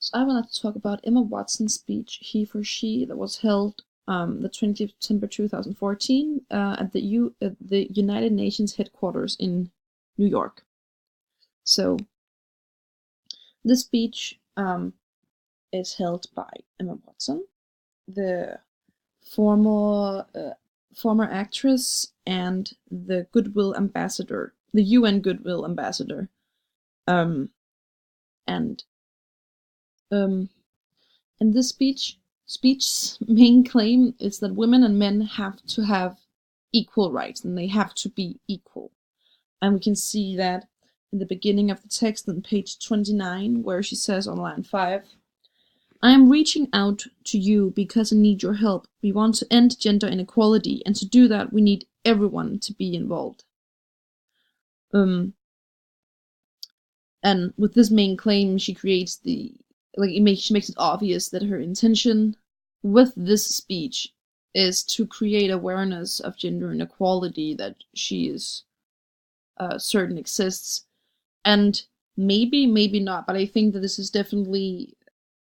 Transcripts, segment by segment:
So I would like to talk about Emma Watson's speech, He for She, that was held the 20th of September 2014 at the United Nations headquarters in New York. So this speech is held by Emma Watson, the former former actress and the Goodwill ambassador, the UN Goodwill ambassador, um, and um, and this speech's main claim is that women and men have to have equal rights and they have to be equal. And we can see that in the beginning of the text on page 29, where she says on line 5, I am reaching out to you because I need your help. We want to end gender inequality, and to do that, we need everyone to be involved. And with this main claim, she creates she makes it obvious that her intention with this speech is to create awareness of gender inequality that she is certain exists, and maybe not, but I think that this is definitely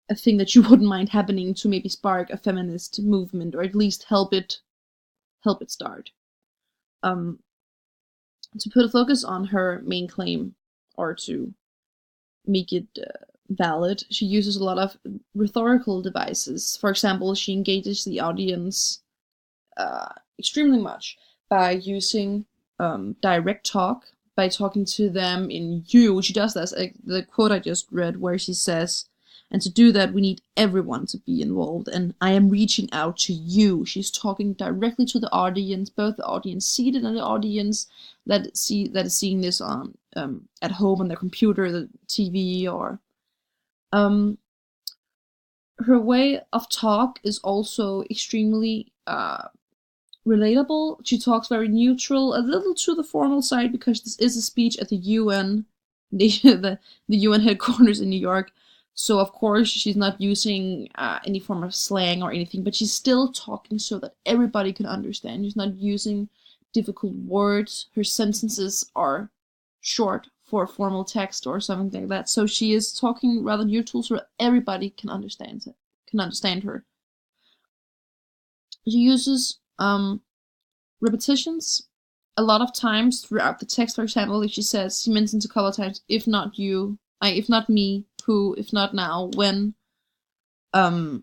a thing that you wouldn't mind happening to maybe spark a feminist movement, or at least help it start. To put a focus on her main claim, or to make it valid, she uses a lot of rhetorical devices. For example, she engages the audience extremely much by using direct talk, by talking to them in you. She does this, the quote I just read, where she says, and to do that, we need everyone to be involved, and I am reaching out to you. She's talking directly to the audience, both the audience seated and the audience that is seeing this on at home on their computer, the TV, or her way of talk is also extremely relatable. She talks very neutral, a little to the formal side, because this is a speech at the UN, the UN headquarters in New York. So of course she's not using any form of slang or anything, but she's still talking so that everybody can understand. She's not using difficult words. Her sentences are short for formal text or something like that. So she is talking rather neutral so that everybody can understand it, can understand her. She uses repetitions a lot of times throughout the text. For example, if she says, she mentions a couple of times, if not you, if not me, who, if not now, when, to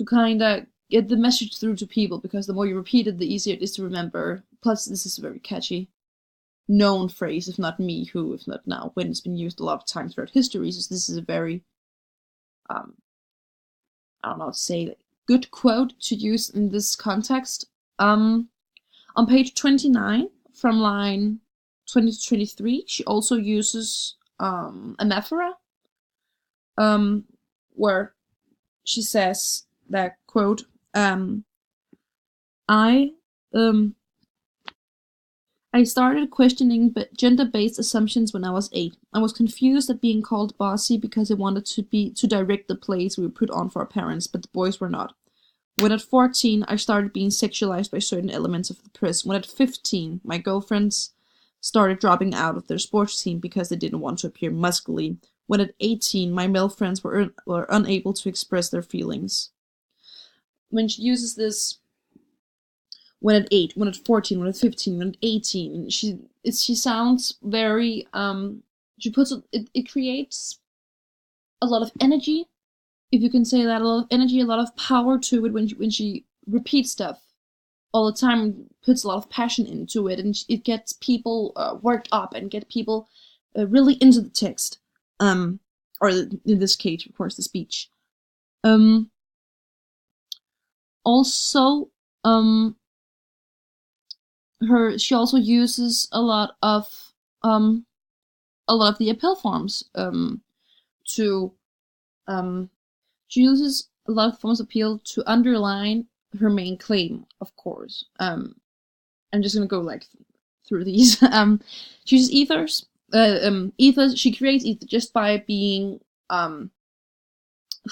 kind of get the message through to people, because the more you repeat it, the easier it is to remember. Plus, this is a very catchy, known phrase, if not me, who, if not now, when. It's been used a lot of times throughout history, so this is a very, I don't know how to say, good quote to use in this context. On page 29, from line 20 to 23, she also uses anaphora, where she says that, quote, I started questioning gender-based assumptions when I was 8. I was confused at being called bossy because I wanted to direct the plays we were put on for our parents, but the boys were not. When at 14, I started being sexualized by certain elements of the press. When at 15, my girlfriends started dropping out of their sports team because they didn't want to appear muscly. When at 18, my male friends were unable to express their feelings. When she uses this, when at 8, when at 14, when at 15, when at 18, she sounds very, she puts it creates a lot of energy, if you can say that, a lot of energy, a lot of power to it when she repeats stuff all the time, puts a lot of passion into it, and it gets people worked up and get people really into the text, or in this case, of course, the speech. Also, she also uses a lot of the appeal forms to she uses a lot of forms of appeal to underline her main claim, of course. I'm just gonna go through these. She uses ethers. Ethers. She creates ether just by being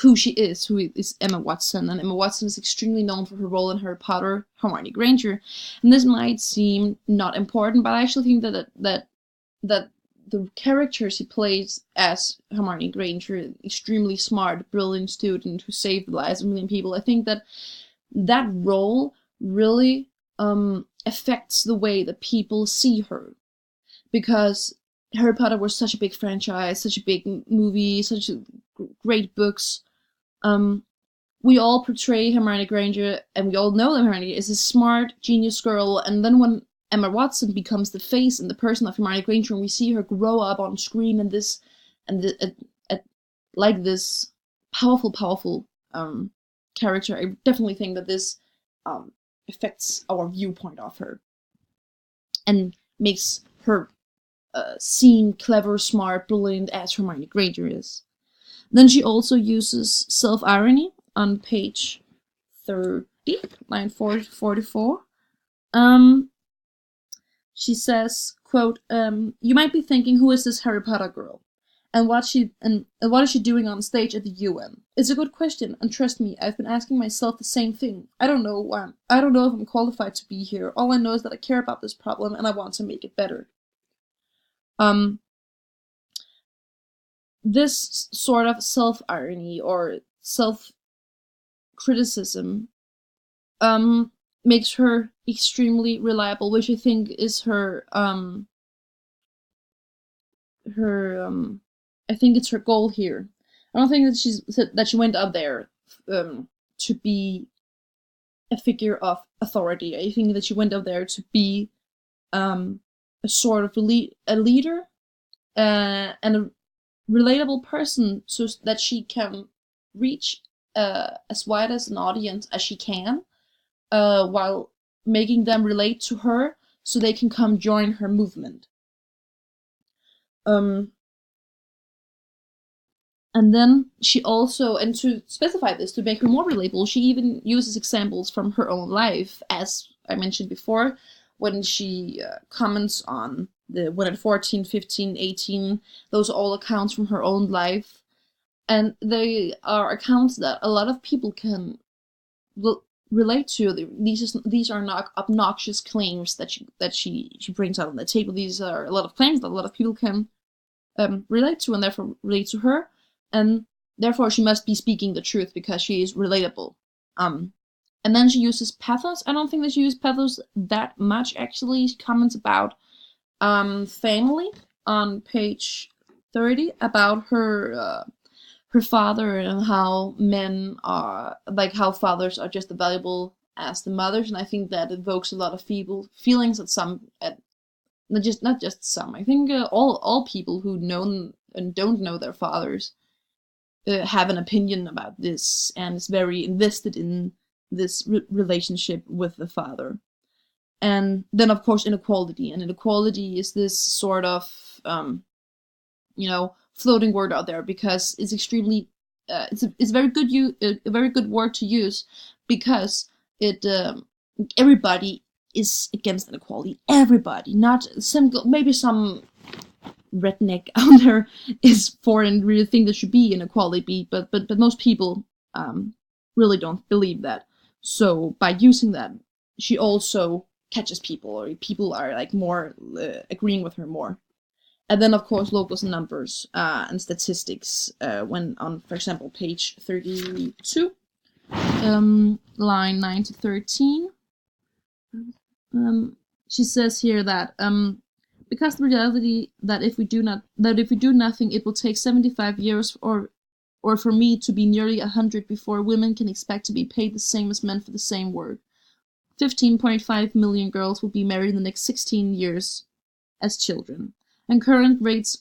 who she is, who is Emma Watson, and Emma Watson is extremely known for her role in Harry Potter, Hermione Granger. And this might seem not important, but I actually think that the character she plays as Hermione Granger, extremely smart, brilliant student who saved the lives of a million people. I think that that role really affects the way that people see her, because Harry Potter was such a big franchise, such a big movie, such great books. We all portray Hermione Granger, and we all know that Hermione is a smart, genius girl. And then when Emma Watson becomes the face and the person of Hermione Granger, and we see her grow up on screen, and like this powerful character, I definitely think that this affects our viewpoint of her and makes her seem clever, smart, brilliant as Hermione Granger is. Then she also uses self-irony on page 30, line 44. She says, quote, "You might be thinking, who is this Harry Potter girl? And what is she doing on stage at the UN? It's a good question, and trust me, I've been asking myself the same thing. I don't know if I'm qualified to be here. All I know is that I care about this problem and I want to make it better." This sort of self-irony or self-criticism makes her extremely reliable, which I think is her I think it's her goal here. I don't think that she went up there to be a figure of authority. I think that she went up there to be a sort of a leader and a relatable person, so that she can reach as wide as an audience as she can, while making them relate to her so they can come join her movement. And then she also, and to specify this, to make her more relatable, she even uses examples from her own life, as I mentioned before, when she comments on when at 14, 15, 18, those are all accounts from her own life. And they are accounts that a lot of people can relate to. These are not obnoxious claims that she brings out on the table. These are a lot of claims that a lot of people can relate to, and therefore relate to her. And therefore she must be speaking the truth because she is relatable. And then she uses pathos. I don't think that she uses pathos that much, actually. She comments about family on page 30, about her father, and how men are, like, how fathers are just as valuable as the mothers. And I think that evokes a lot of feelings at not just some. I think all people who know and don't know their fathers have an opinion about this, and is very invested in this relationship with the father. And then, of course, inequality. And inequality is this sort of, floating word out there, because it's extremely, it's a very good word to use, because it everybody is against inequality. Everybody, not maybe some redneck out there is for and really think there should be inequality, but most people really don't believe that. So by using that, she also catches people, or people are like more agreeing with her more. And then, of course, logos and numbers and statistics, when on, for example, page 32, line 9 to 13. She says here that because the reality that if we do nothing, it will take 75 years or for me to be nearly 100 before women can expect to be paid the same as men for the same work. 15.5 million girls will be married in the next 16 years as children. And at current rate,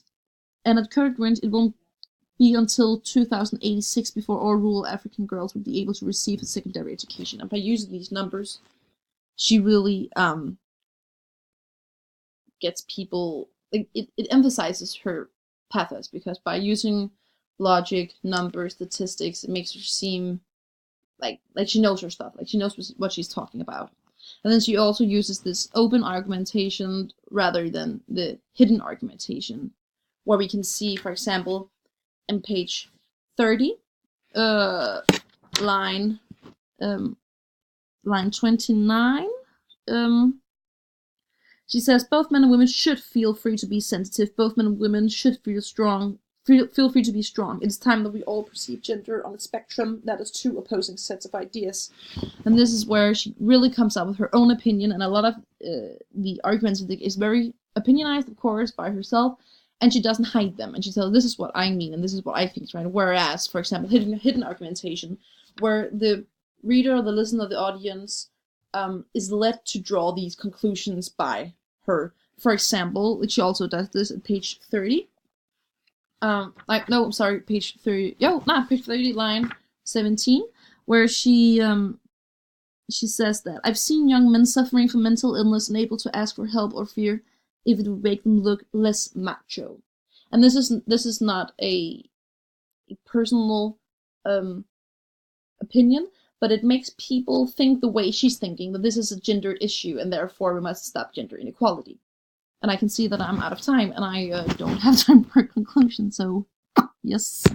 it won't be until 2086 before all rural African girls will be able to receive a secondary education. And by using these numbers, she really gets people, like, it emphasizes her pathos, because by using logic, numbers, statistics, it makes her seem like she knows her stuff, like she knows what she's talking about. And then she also uses this open argumentation rather than the hidden argumentation, where we can see, for example, on page 30, line 29, She says both men and women should feel free to be sensitive. Both men and women should feel strong. Feel free to be strong. It is time that we all perceive gender on a spectrum that is two opposing sets of ideas. And this is where she really comes up with her own opinion, and a lot of the arguments is very opinionized, of course, by herself, and she doesn't hide them. And she says, this is what I mean, and this is what I think, right? Whereas, for example, hidden argumentation, where the reader or the listener or the audience is led to draw these conclusions by her. For example, she also does this at page 30. Page 30. Page 30, line 17, where she says that I've seen young men suffering from mental illness and able to ask for help or fear if it would make them look less macho. And this is not a personal opinion, but it makes people think the way she's thinking, that this is a gendered issue and therefore we must stop gender inequality. And I can see that I'm out of time and I don't have time for a conclusion, so yes.